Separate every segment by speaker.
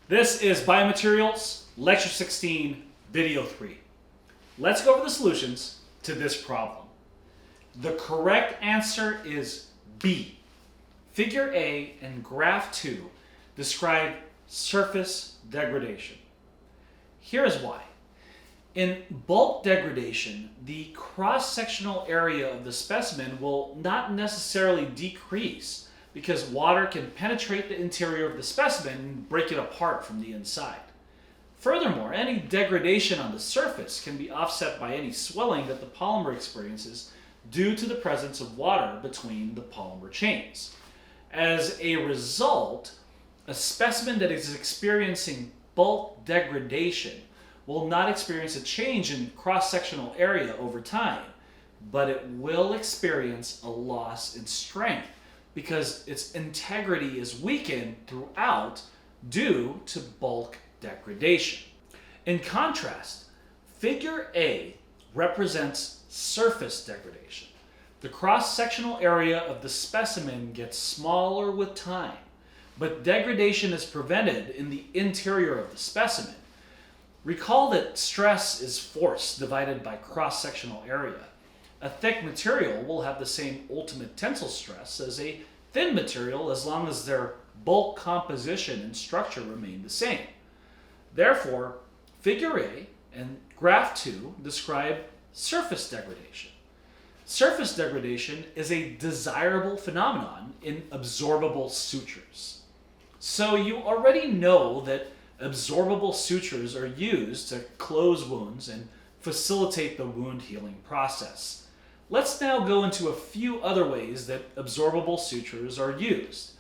Speaker 1: This is Biomaterials, Lecture 16, Video 3. Let's go over the solutions to this problem. The correct answer is B. Figure A and Graph 2 describe surface degradation. Here is why. In bulk degradation, the cross-sectional area of the specimen will not necessarily decrease because water can penetrate the interior of the specimen and break it apart from the inside. Furthermore, any degradation on the surface can be offset by any swelling that the polymer experiences due to the presence of water between the polymer chains. As a result, a specimen that is experiencing bulk degradation will not experience a change in cross-sectional area over time, but it will experience a loss in strength because its integrity is weakened throughout due to bulk degradation. In contrast, Figure A represents surface degradation. The cross-sectional area of the specimen gets smaller with time, but degradation is prevented in the interior of the specimen. Recall that stress is force divided by cross-sectional area. A thick material will have the same ultimate tensile stress as a thin material as long as their bulk composition and structure remain the same. Therefore, Figure A and Graph 2 describe surface degradation. Surface degradation is a desirable phenomenon in absorbable sutures. So you already know that absorbable sutures are used to close wounds and facilitate the wound healing process. Let's now go into a few other ways that absorbable sutures are used.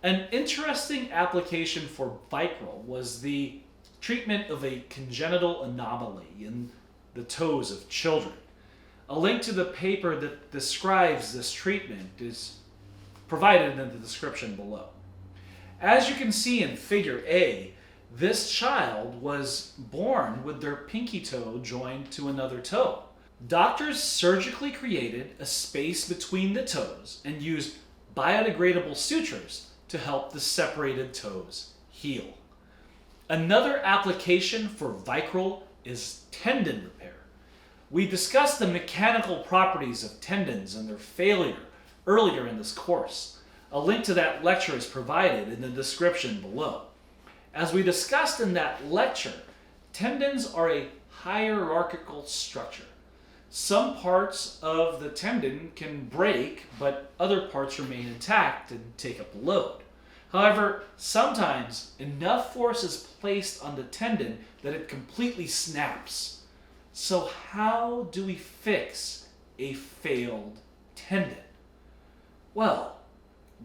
Speaker 1: An interesting application for Vicryl was the treatment of a congenital anomaly in the toes of children. A link to the paper that describes this treatment is provided in the description below. As you can see in Figure A, this child was born with their pinky toe joined to another toe. Doctors surgically created a space between the toes and used biodegradable sutures to help the separated toes heal. Another application for Vicryl is tendon repair. We discussed the mechanical properties of tendons and their failure earlier in this course. A link to that lecture is provided in the description below. As we discussed in that lecture, tendons are a hierarchical structure. Some parts of the tendon can break, but other parts remain intact and take up the load. However, sometimes enough force is placed on the tendon that it completely snaps. So how do we fix a failed tendon? Well,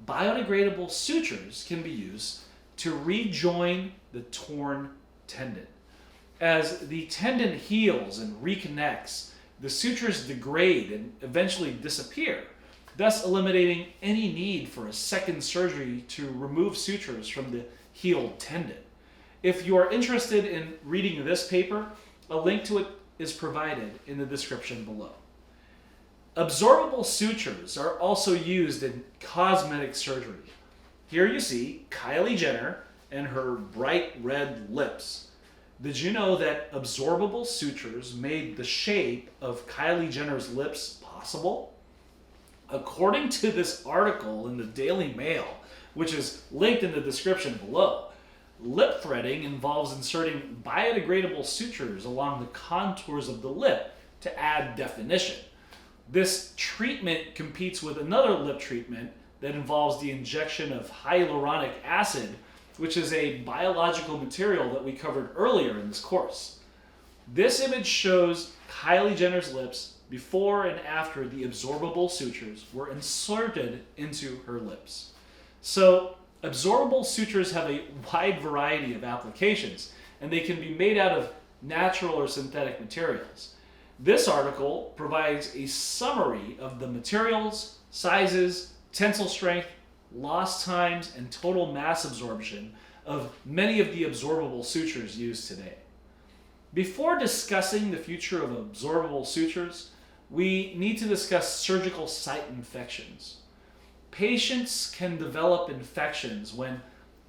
Speaker 1: biodegradable sutures can be used to rejoin the torn tendon. As the tendon heals and reconnects, the sutures degrade and eventually disappear, thus eliminating any need for a second surgery to remove sutures from the healed tendon. If you are interested in reading this paper, a link to it is provided in the description below. Absorbable sutures are also used in cosmetic surgery. Here you see Kylie Jenner and her bright red lips. Did you know that absorbable sutures made the shape of Kylie Jenner's lips possible? According to this article in the Daily Mail, which is linked in the description below, lip threading involves inserting biodegradable sutures along the contours of the lip to add definition. This treatment competes with another lip treatment that involves the injection of hyaluronic acid, which is a biological material that we covered earlier in this course. This image shows Kylie Jenner's lips before and after the absorbable sutures were inserted into her lips. So, absorbable sutures have a wide variety of applications, and they can be made out of natural or synthetic materials. This article provides a summary of the materials, sizes, tensile strength, lost times, and total mass absorption of many of the absorbable sutures used today. Before discussing the future of absorbable sutures, we need to discuss surgical site infections. Patients can develop infections when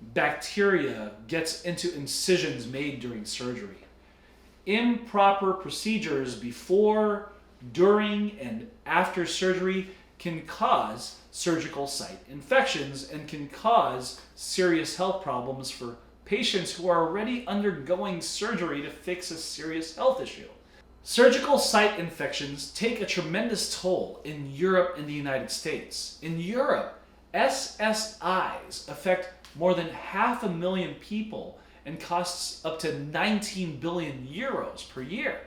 Speaker 1: bacteria gets into incisions made during surgery. Improper procedures before, during, and after surgery can cause surgical site infections and can cause serious health problems for patients who are already undergoing surgery to fix a serious health issue. Surgical site infections take a tremendous toll in Europe and the United States. In Europe, SSIs affect more than 500,000 people and costs up to 19 billion euros per year.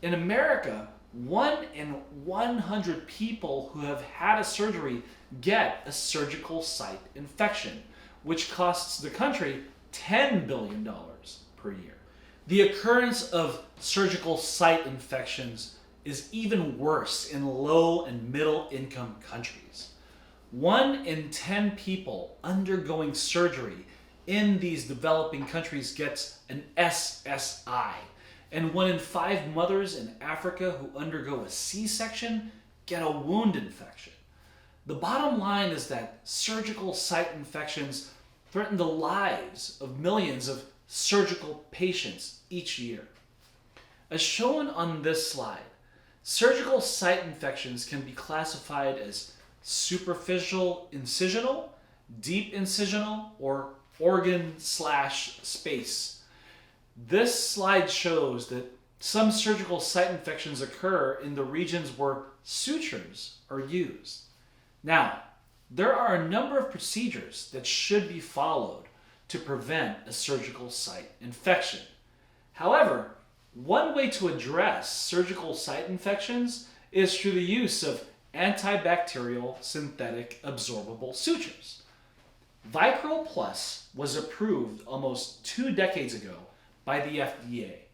Speaker 1: In America, 1 in 100 people who have had a surgery get a surgical site infection, which costs the country $10 billion per year. The occurrence of surgical site infections is even worse in low and middle income countries. 1 in 10 people undergoing surgery in these developing countries gets an SSI, and 1 in 5 mothers in Africa who undergo a C-section get a wound infection. The bottom line is that surgical site infections threaten the lives of millions of surgical patients each year. As shown on this slide, surgical site infections can be classified as superficial incisional, deep incisional, or organ/space. This slide shows that some surgical site infections occur in the regions where sutures are used. Now, there are a number of procedures that should be followed to prevent a surgical site infection. However, one way to address surgical site infections is through the use of antibacterial synthetic absorbable sutures. Vicryl Plus was approved almost 2 decades ago by the FDA.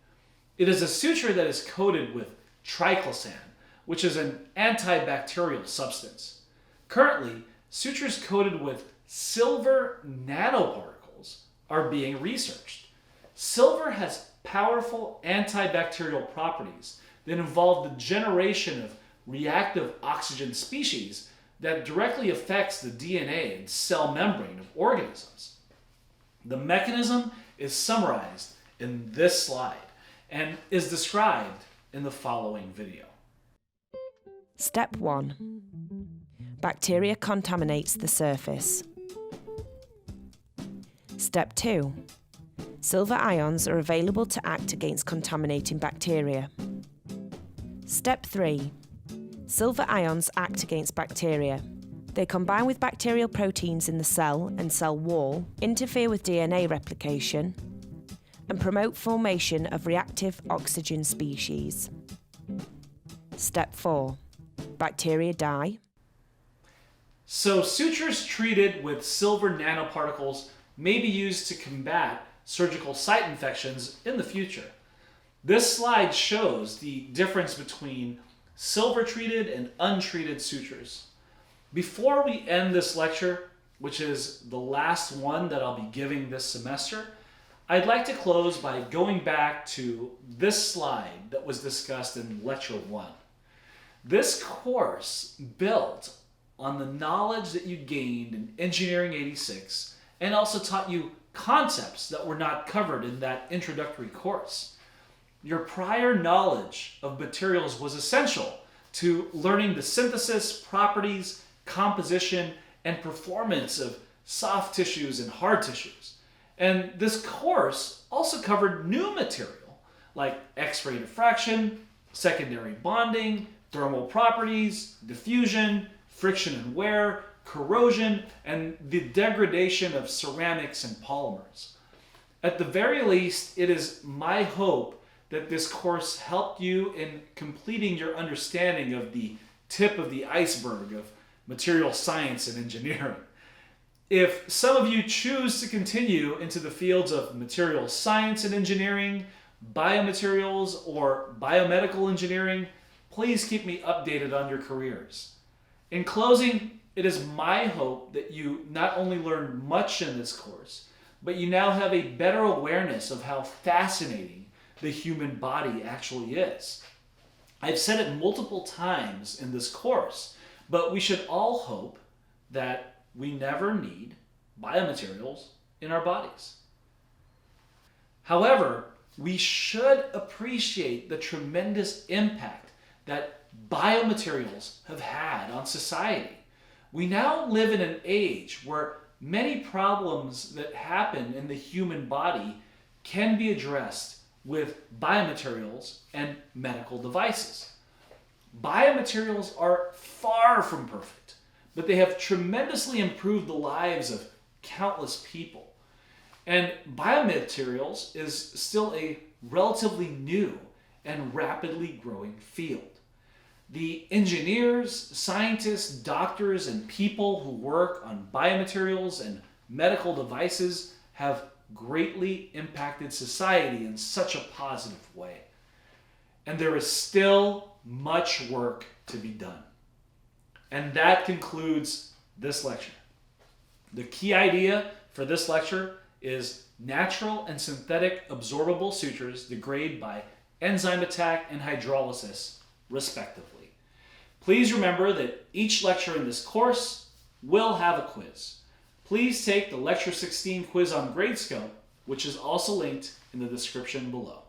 Speaker 1: It is a suture that is coated with triclosan, which is an antibacterial substance. Currently, sutures coated with silver nanoparticles are being researched. Silver has powerful antibacterial properties that involve the generation of reactive oxygen species that directly affects the DNA and cell membrane of organisms. The mechanism is summarized in this slide and is described in the following video.
Speaker 2: Step 1. Bacteria contaminates the surface. Step 2. Silver ions are available to act against contaminating bacteria. Step 3. Silver ions act against bacteria. They combine with bacterial proteins in the cell and cell wall, interfere with DNA replication, and promote formation of reactive oxygen species. Step 4. Bacteria die.
Speaker 1: So sutures treated with silver nanoparticles may be used to combat surgical site infections in the future. This slide shows the difference between silver-treated and untreated sutures. Before we end this lecture, which is the last one that I'll be giving this semester, I'd like to close by going back to this slide that was discussed in Lecture 1. This course built on the knowledge that you gained in Engineering 86 and also taught you concepts that were not covered in that introductory course. Your prior knowledge of materials was essential to learning the synthesis, properties, composition, and performance of soft tissues and hard tissues. And this course also covered new material like X-ray diffraction, secondary bonding, thermal properties, diffusion, friction and wear, corrosion, and the degradation of ceramics and polymers. At the very least, it is my hope that this course helped you in completing your understanding of the tip of the iceberg of material science and engineering. If some of you choose to continue into the fields of material science and engineering, biomaterials, or biomedical engineering, please keep me updated on your careers. In closing, it is my hope that you not only learned much in this course, but you now have a better awareness of how fascinating the human body actually is. I've said it multiple times in this course, but we should all hope that we never need biomaterials in our bodies. However, we should appreciate the tremendous impact that biomaterials have had on society. We now live in an age where many problems that happen in the human body can be addressed with biomaterials and medical devices. Biomaterials are far from perfect, but they have tremendously improved the lives of countless people. And biomaterials is still a relatively new and rapidly growing field. The engineers, scientists, doctors, and people who work on biomaterials and medical devices have greatly impacted society in such a positive way. And there is still much work to be done. And that concludes this lecture. The key idea for this lecture is natural and synthetic absorbable sutures degrade by enzyme attack and hydrolysis, respectively. Please remember that each lecture in this course will have a quiz. Please take the Lecture 16 quiz on Gradescope, which is also linked in the description below.